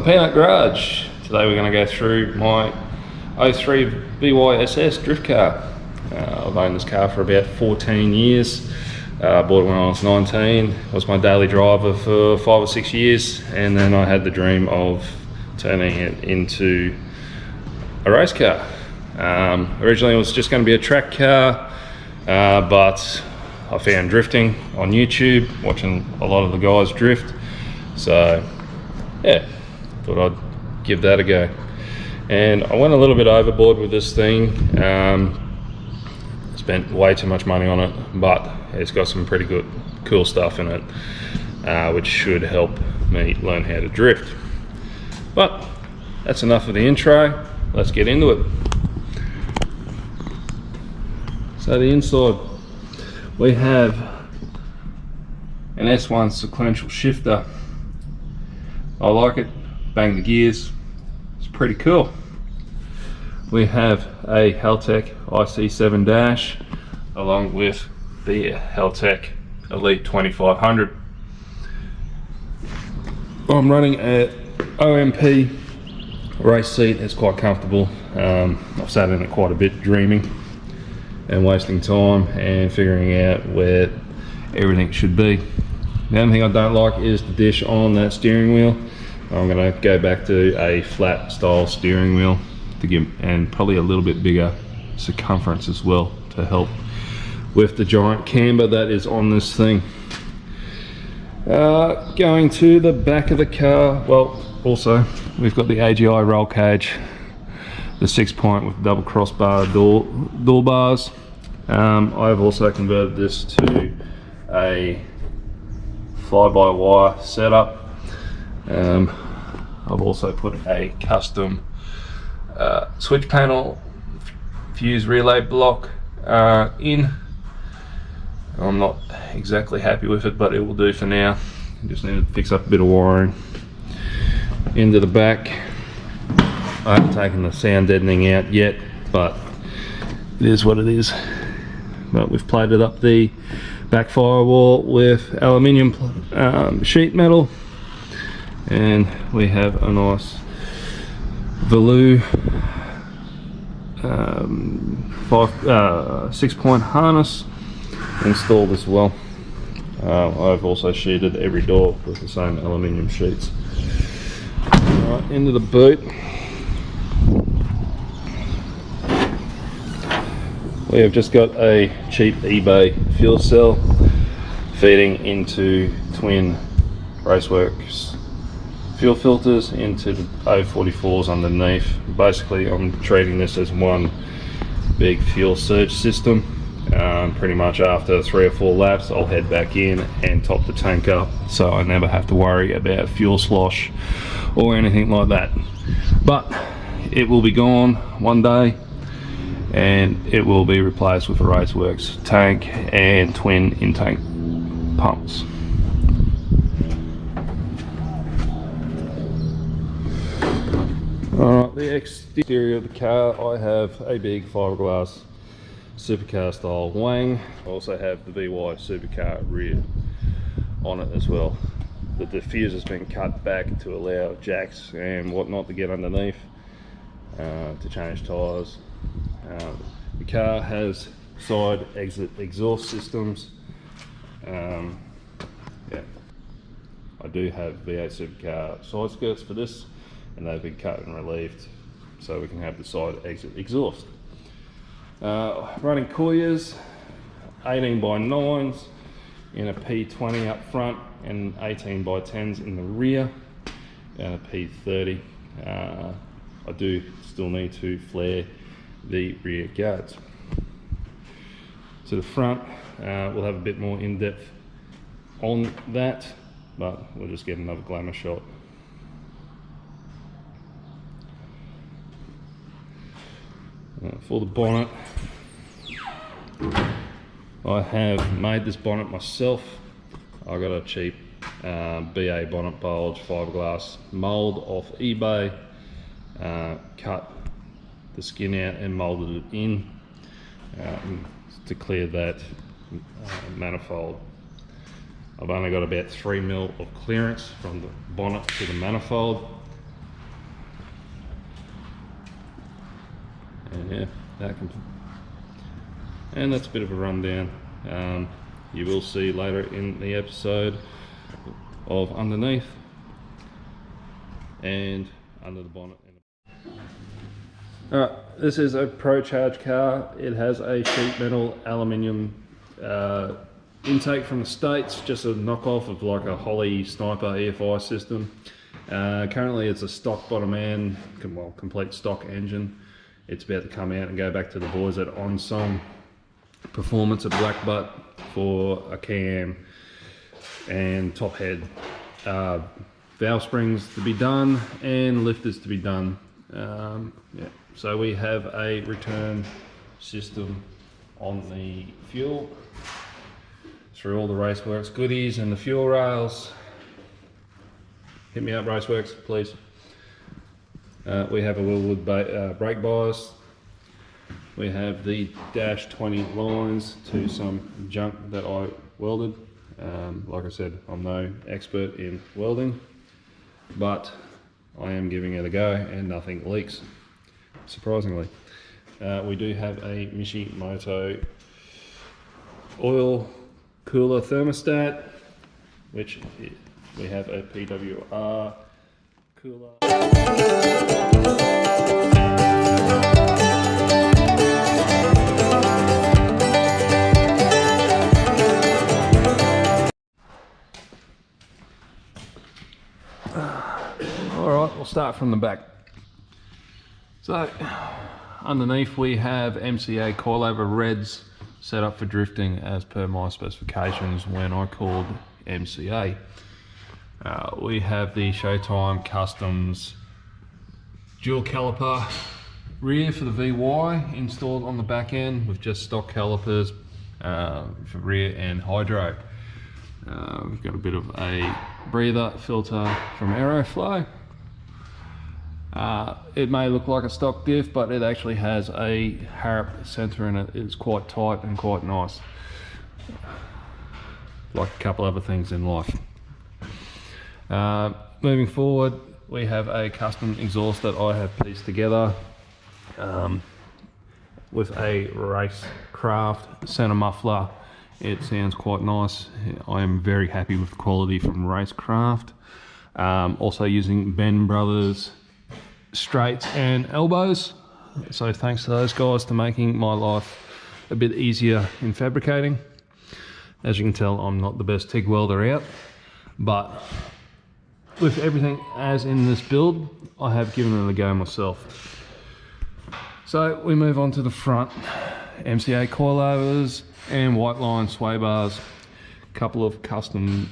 Peanut Garage. Today we're going to go through my 03 BYSS drift car. I've owned this car for about 14 years. Bought it when I was 19. It was my daily driver for 5 or 6 years, and then I had the dream of turning it into a race car. Originally it was just going to be a track car, but I found drifting on YouTube, watching a lot of the guys drift. So yeah, thought I'd give that a go. And I went a little bit overboard with this thing. Spent way too much money on it, but it's got some pretty good, cool stuff in it, which should help me learn how to drift. But that's enough of the intro. Let's get into it. So the inside, we have an S1 sequential shifter. I like it. Bang the gears. It's pretty cool. We have a HALTECH IC7 dash along with the HALTECH Elite 2500. I'm running an OMP race seat. It's quite comfortable. I've sat in it quite a bit, dreaming and wasting time and figuring out where everything should be. The only thing I don't like is the dish on that steering wheel. I'm going to go back to a flat style steering wheel to give, and probably a little bit bigger circumference as well to help with the giant camber that is on this thing. Going to the back of the car, well, also we've got the AGI roll cage, the 6-point with double crossbar door bars. I've also converted this to a fly-by-wire setup. I've also put a custom switch panel fuse relay block in. I'm not exactly happy with it, but it will do for now. I just need to fix up a bit of wiring into the back. I haven't taken the sound deadening out yet, but it is what it is. But we've plated up the back firewall with aluminium sheet metal, and we have a nice Velour 6-point harness installed as well. I've also sheeted every door with the same aluminium sheets. Right, into the boot. We have just got a cheap eBay fuel cell feeding into twin Raceworks fuel filters into the O44s underneath. Basically I'm treating this as one big fuel surge system. Pretty much after 3 or 4 laps I'll head back in and top the tank up, so I never have to worry about fuel slosh or anything like that. But it will be gone one day, and it will be replaced with a Raceworks tank and twin intake pumps. Alright, the exterior of the car, I have a big fiberglass supercar style wing. I also have the VY supercar rear on it as well. The diffuser's been cut back to allow jacks and whatnot to get underneath to change tyres. The car has side exit exhaust systems. Yeah, I do have V8 supercar side skirts for this, and they've been cut and relieved so we can have the side exit exhaust. Running Koyas 18x9s in a P20 up front and 18x10s in the rear, and a P30. I do still need to flare the rear guards. To the front, we'll have a bit more in-depth on that, but we'll just get another glamour shot. For the bonnet, I have made this bonnet myself. I got a cheap BA bonnet bulge fiberglass mold off eBay, cut the skin out and molded it in to clear that manifold. I've only got about 3 mil of clearance from the bonnet to the manifold, yeah, and that's a bit of a rundown. You will see later in the episode of underneath and under the bonnet. Alright, this is a Procharged car. It has a sheet metal aluminium intake from the States, just a knockoff of like a Holly Sniper EFI system. Currently it's a stock bottom end, well, complete stock engine. It's about to come out and go back to the boys at OnSong Performance at Black Butt for a cam and top head. Valve springs to be done and lifters to be done. Yeah. So we have a return system on the fuel through all the Raceworks goodies and the fuel rails. Hit me up, Raceworks, please. We have a Willwood brake bias. We have the dash 20 lines to some junk that I welded. Like I said, I'm no expert in welding, but I am giving it a go and nothing leaks, surprisingly. We do have a Mishimoto oil cooler thermostat, which we have a PWR cooler. Alright, we'll start from the back. So, underneath we have MCA coilover reds set up for drifting as per my specifications when I called MCA. We have the Showtime Customs dual caliper rear for the VY installed on the back end with just stock calipers for rear and hydro. We've got a bit of a breather filter from Aeroflow. It may look like a stock diff, but it actually has a Harrop center in it. It's quite tight and quite nice, like a couple other things in life. Moving forward, we have a custom exhaust that I have pieced together with a Racecraft center muffler. It sounds quite nice. I am very happy with the quality from Racecraft. Also using Ben Brothers straights and elbows, so thanks to those guys to making my life a bit easier in fabricating. As you can tell, I'm not the best TIG welder out, but with everything as in this build, I have given it a go myself. So we move on to the front. MCA coilovers and white line sway bars, a couple of custom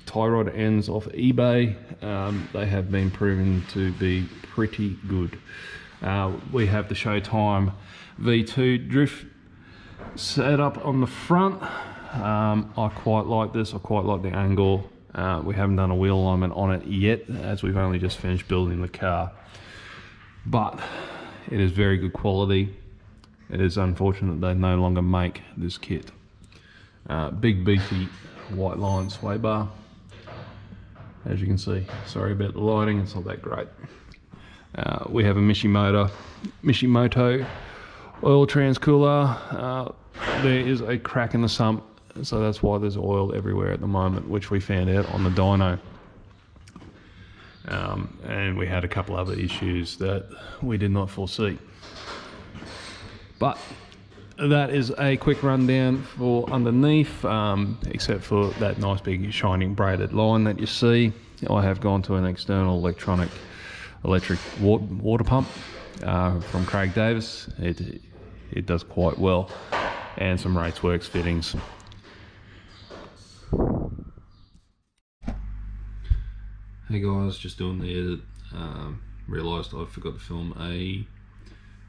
tie rod ends off eBay. They have been proven to be pretty good. We have the Showtime V2 drift set up on the front. I quite like this. I quite like the angle. We haven't done a wheel alignment on it yet, as we've only just finished building the car, but it is very good quality. It is unfortunate they no longer make this kit. Big beefy white line sway bar, as you can see. Sorry about the lighting, it's not that great. We have a Mishimoto oil transcooler. There is a crack in the sump, so that's why there's oil everywhere at the moment, which we found out on the dyno. And we had a couple other issues that we did not foresee. But that is a quick rundown for underneath, except for that nice big shining braided line that you see. I have gone to an external electric water pump from Craig Davis. It does quite well, and some Raceworks fittings. Hey guys, just doing the edit. Realised I forgot to film a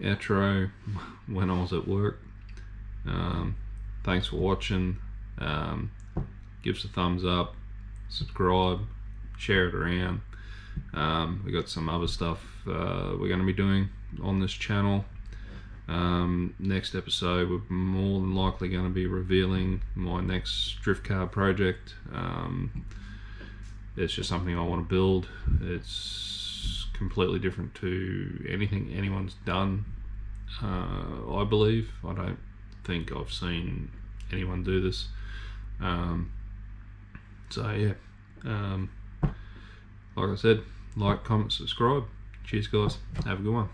outro when I was at work. Thanks for watching. Give us a thumbs up, subscribe, share it around. We got some other stuff we're going to be doing on this channel. Next episode we're more than likely going to be revealing my next drift car project. It's just something I want to build. It's completely different to anything anyone's done. I believe. I don't think I've seen anyone do this. So yeah, like I said, like, comment, subscribe. Cheers guys, have a good one.